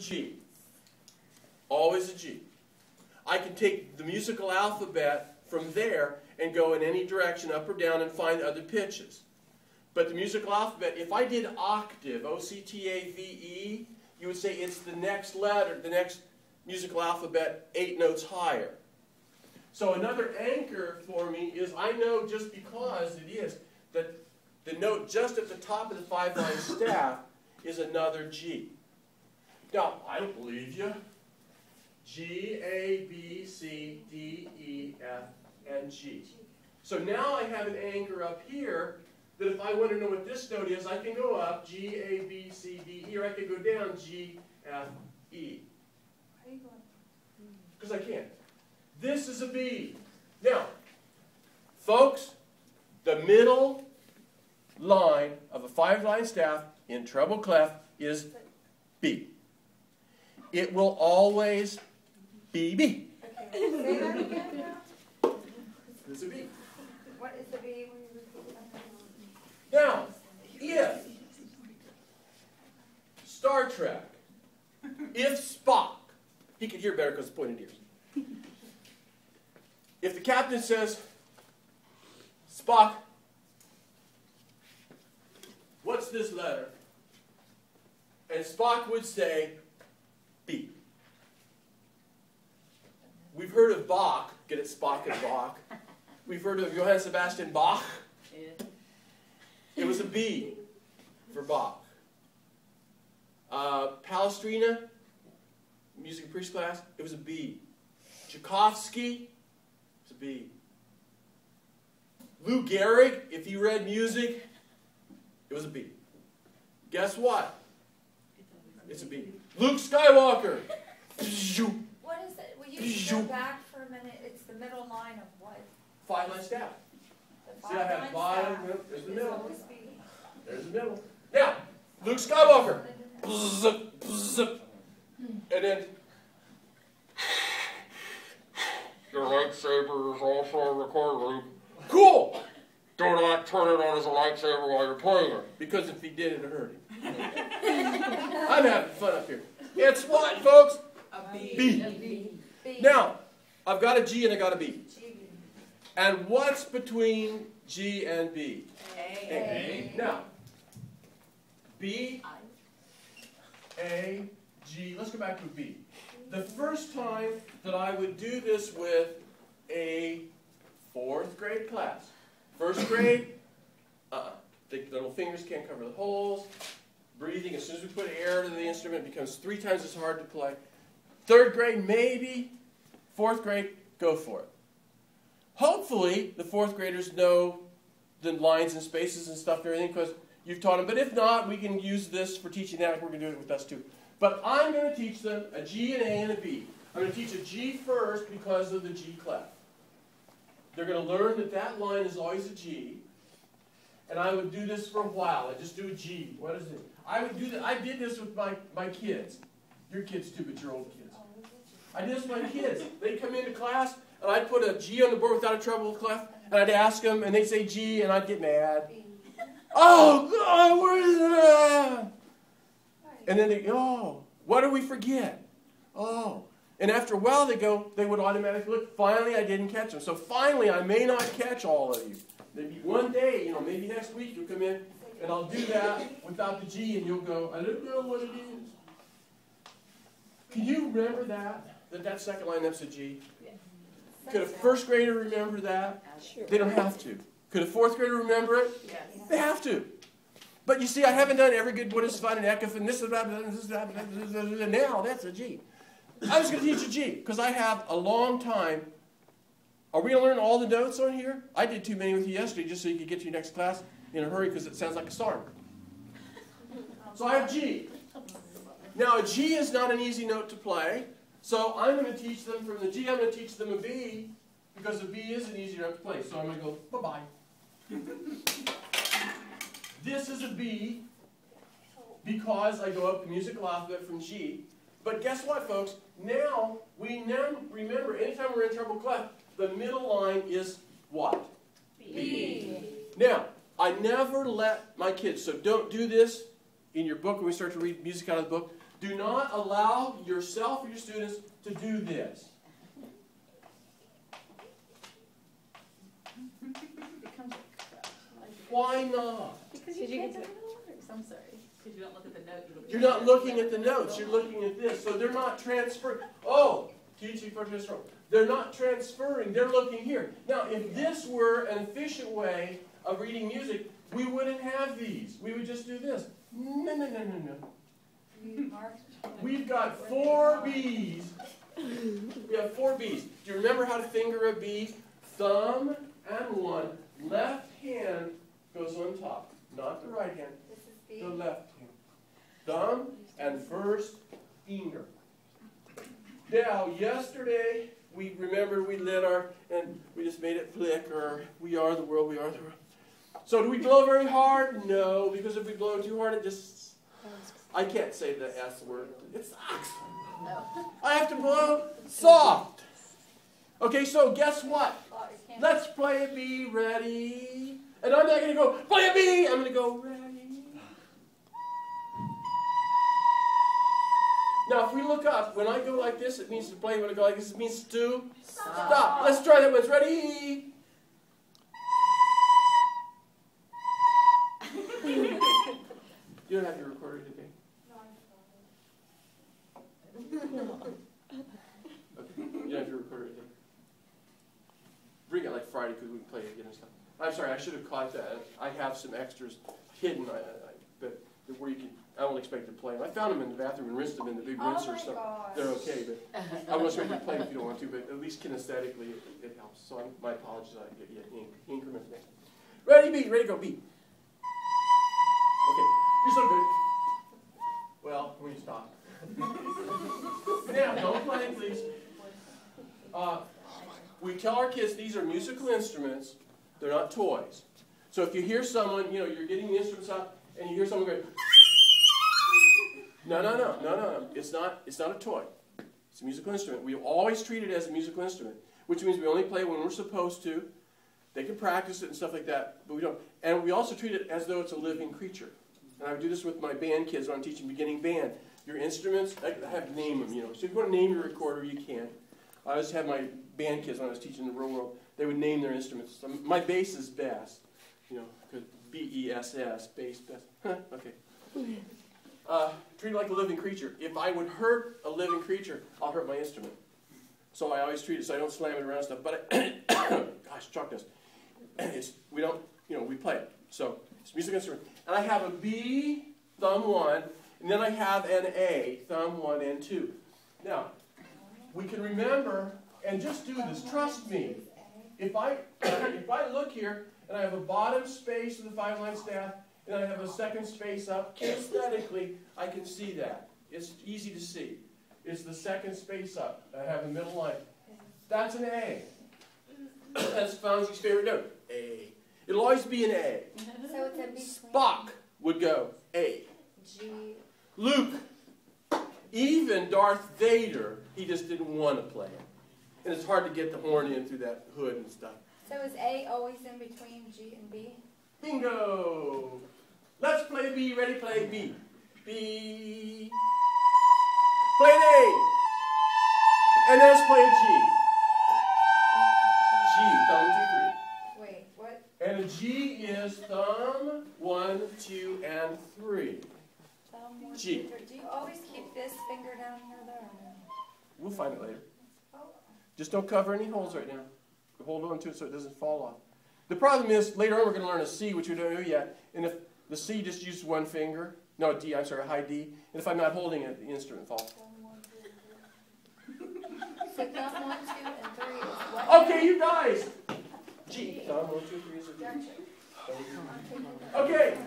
G. Always a G. I can take the musical alphabet from there and go in any direction, up or down, and find other pitches. But the musical alphabet, if I did octave, O-C-T-A-V-E, you would say it's the next letter, the next musical alphabet 8 notes higher. So another anchor for me is I know just because it is that the note just at the top of the 5-line staff is another G. Now, I don't believe you. G, A, B, C, D, E, F, and G. So now I have an anchor up here that if I want to know what this note is, I can go up G, A, B, C, D, E, or I can go down G, F, E. Because I can. This is a B. Now, folks, the middle line of a 5-line staff in treble clef is B. It will always be B. Okay, say that again now. It's a B. What is the B when you repeat it? Now, if Star Trek, if Spock, he could hear better because of pointed ears. If the captain says, Spock, what's this letter? And Spock would say, B. We've heard of Bach, get it, Spock and Bach. We've heard of Johann Sebastian Bach. It was a B for Bach. Palestrina, music and priest class, it was a B. Tchaikovsky, it's a B. Lou Gehrig, if you read music, it was a B. Guess what? It's a B. Luke Skywalker. What is it? Will you go back for a minute? It's the middle line of what? 5-line staff. The See, I have 5-line bottom, staff. there's the It's middle. always B. There's the middle. Now, Luke Skywalker. Bzz, bzz. And then, Your lightsaber is also a recorder loop. cool! Do not turn it on as a lightsaber while you're playing it. Because if he did, it'd hurt him. I'm having fun up here. It's what, folks? A B. B. B. Now, I've got a G and I got a B. G. And what's between G and B? A. Now, B, A, G. Let's go back to B. The first time that I would do this with a 4th grade class. 1st grade, the little fingers can't cover the holes. Breathing, as soon as we put air to the instrument, it becomes 3 times as hard to play. 3rd grade, maybe. 4th grade, go for it. Hopefully, the 4th graders know the lines and spaces and stuff and everything because you've taught them. But if not, we can use this for teaching that. We're going to do it with us too. But I'm going to teach them a G, an A, and a B. I'm going to teach a G first because of the G clef. They're going to learn that that line is always a G. And I would do this for a while. I just do a G. What is it? I would do that. I did this with my kids. Your kids too, but your old kids. I did this with my kids. They'd come into class, and I'd put a G on the board without a treble clef, and I'd ask them, and they'd say G, and I'd get mad. Oh, God, where is that? And then they go, oh, what did we forget? Oh. And after a while, they would automatically look, finally, I didn't catch them. So finally, I may not catch all of you. Maybe one day, maybe next week, you'll come in, and I'll do that without the G, and you'll go, I don't know what it is. Can you remember that? That second line, that's a G? Could a 1st grader remember that? Sure. They don't have to. Could a 4th grader remember it? Yes. They have to. But you see, I haven't done every good what is fun and ekif and this is that, and now that's a G. I was going to teach a G because I have a long time. Are we going to learn all the notes on here? I did too many with you yesterday just so you could get to your next class in a hurry because it sounds like a song. So I have G. Now a G is not an easy note to play. So I'm going to teach them from the G, I'm going to teach them a B because a B is an easier note to play. So I'm going to go, bye-bye. This is a B because I go up the musical alphabet from G. But guess what, folks? Now, we remember, anytime we're in treble clef, the middle line is what? B. Now, I never let my kids, so don't do this in your book when we start to read music out of the book. Do not allow yourself or your students to do this. Why not? Because you can't do the letters. I'm sorry. Because you don't look at the note. You're not looking at the notes. You're looking at this. So they're not transferring. Oh, teaching for transfer. They're not transferring. They're looking here. Now, if this were an efficient way of reading music, we wouldn't have these. We would just do this. No, no, no, no, no. We've got 4 B's. We have 4 B's. Do you remember how to finger a B? Thumb and 1. Left hand goes on top. Not the right hand. The left hand. Thumb and first finger. Now, yesterday, we remember we lit our, and we just made it flicker. We are the world, we are the world. So do we blow very hard? No, because if we blow too hard, it just, I can't say the S word. It sucks. No. I have to blow soft. Okay, so guess what? Let's play a B, ready? And I'm not going to go, play a B. I'm going to go, ready. Now, if we look up, when I go like this, it means to play. When I go like this, it means to stop. Let's try that once. Ready? You don't have your recorder today. Okay. You don't have your recorder today. Bring it like Friday because we can play it again and stuff. I'm sorry, I should have caught that. I have some extras hidden, but where you can. I don't expect to play them. I found them in the bathroom and rinsed them in the big rinser, so they're okay. But I won't expect you to play them if you don't want to. But at least kinesthetically, it helps. So my apologies. I get you increments next. Ready, B. Ready, go, B. Okay, you're so good. Well, when you stop. Now, don't play, please. We tell our kids these are musical instruments. They're not toys. So if you hear someone, you're getting the instruments out, and you hear someone going, no. It's not a toy. It's a musical instrument. We always treat it as a musical instrument, which means we only play it when we're supposed to. They can practice it and stuff like that, but we don't. And we also treat it as though it's a living creature. And I would do this with my band kids when I'm teaching beginning band. Your instruments, I have to name them, So if you want to name your recorder, you can. I always had my band kids when I was teaching the real world. They would name their instruments. My bass is bass, because B-E-S-S, bass, best. Okay. Treat it like a living creature. If I would hurt a living creature, I'll hurt my instrument. So I always treat it so I don't slam it around and stuff. But gosh, chalk dust. We don't, we play it. So it's a musical instrument. And I have a B, thumb 1, and then I have an A, thumb 1 and 2. Now, we can remember and just do this. Trust me. If I look here and I have a bottom space of the 5-line staff and I have a second space up, kinesthetically, I can see that. It's easy to see. It's the second space up. I have a middle line. That's an A. That's Fonzie's favorite note. A. It'll always be an A. So it's a between Spock would go A. G. Luke. Even Darth Vader, he just didn't want to play it. And it's hard to get the horn in through that hood and stuff. So is A always in between G and B? Bingo! Let's play B. Ready? Play B. B. Play an A. And then let's play a G. G. Thumb 2, 3. Wait, what? And a G is thumb 1, 2, and 3. Thumb 1, G. 2, 3. Do you always keep this finger down here though? We'll find it later. Just don't cover any holes right now. Hold on to it so it doesn't fall off. The problem is, later on we're going to learn a C, which we don't know yet. And if the C just uses one finger, no, D, I'm sorry, a high D. And if I'm not holding it, the instrument falls. Thumb 1, 2, 3. So thumb 1, 2, and 3 is what? Okay, you guys. G. Thumb 1, 2, 3 is a G. Gotcha. Okay,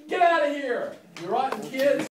get out of here, you rotten kids.